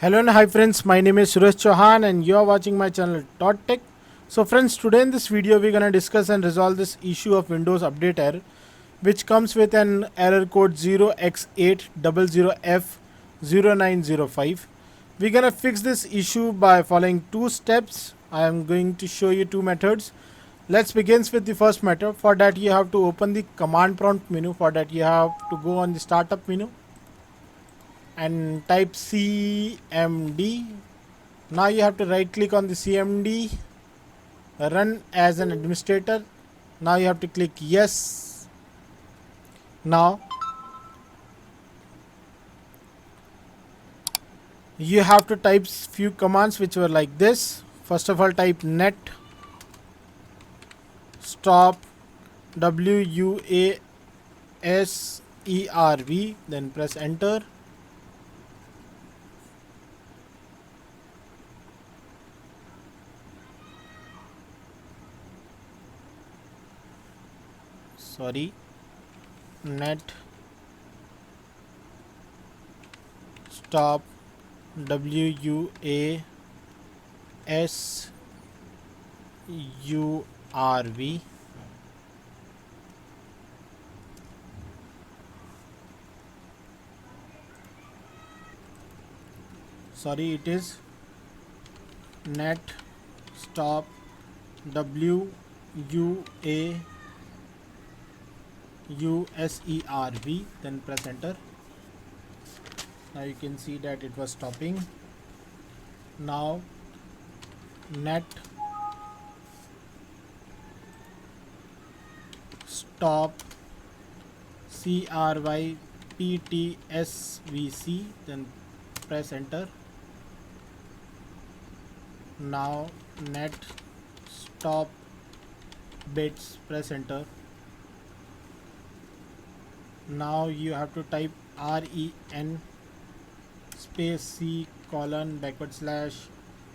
Hello and hi friends, my name is Suresh Chauhan and you are watching my channel Tech. So friends, today in this video we're gonna discuss and resolve this issue of Windows Update error, which comes with an error code 0x800f0905. We're gonna fix this issue by following two steps. I am going to show you two methods. Let's begin with the first method. For that you have to open the command prompt menu. For that you have to go on the startup menu and type CMD. Now you have to right click on the CMD, run as an administrator. Now you have to click yes. Now you have to type few commands which were like this. First of all, type net stop WUASERV, then press enter. Net stop WUASURV, it is net stop WUAUSERV, then press enter. Now you can see that it was stopping. Now net stop CRYPTSVC, then press enter. Now net stop bits, press enter. Now you have to type REN space C colon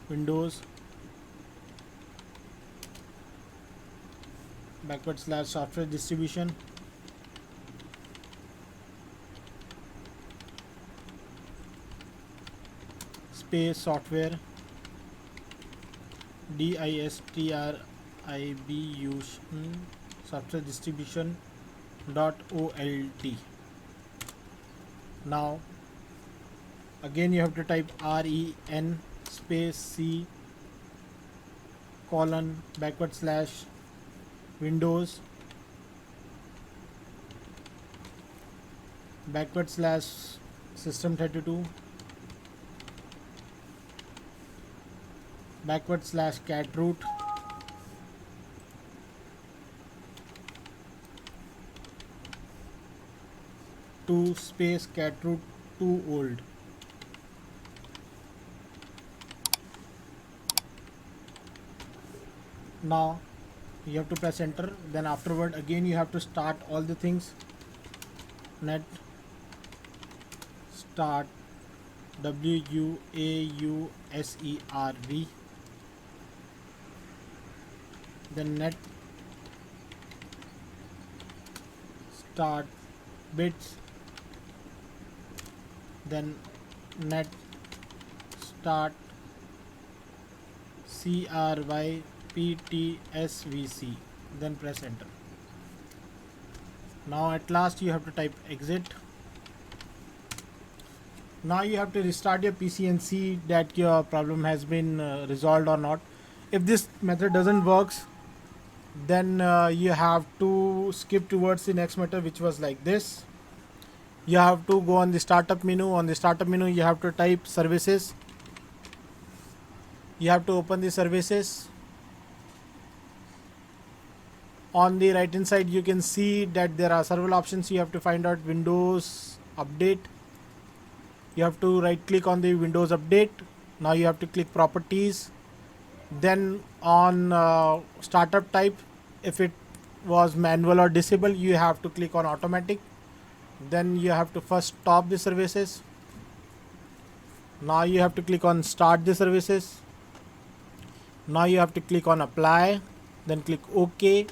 /Windows / software distribution space software DISTRIBU software distribution .olt. Now again you have to type REN space C colon /Windows /System32 /catroot to space catroot 2 old. Now you have to press enter. Then afterward again you have to start all the things. Net start WUAUSERV, then net start bits, then net start CRYPTSVC, then press enter. Now at last you have to type exit. Now you have to restart your PC and see that your problem has been resolved or not. If this method doesn't work, then you have to skip towards the next method, which was like this. You have to go on the startup menu. On the startup menu you have to type services. You have to open the services. On the right hand side you can see that there are several options. You have to find out Windows Update. You have to right click on the Windows Update. Now you have to click properties. Then on startup type, if it was manual or disable, you have to click on automatic. Then you have to first stop the services. Now you have to click on start the services. Now you have to click on apply, then click OK.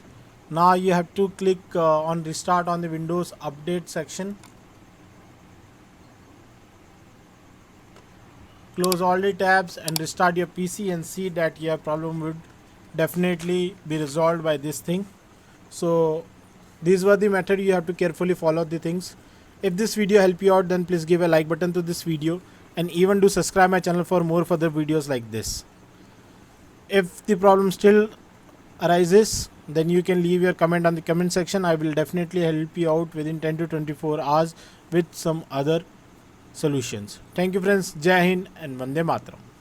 Now you have to click on restart on the Windows Update section. close all the tabs and restart your PC and see that your problem would definitely be resolved by this thing. So these were the method. You have to carefully follow the things. If this video helped you out, then please give a like button to this video and even do subscribe my channel for more further videos like this. If the problem still arises, then you can leave your comment on the comment section. I will definitely help you out within 10 to 24 hours with some other solutions. Thank you friends. Jai Hind and Vande Mataram.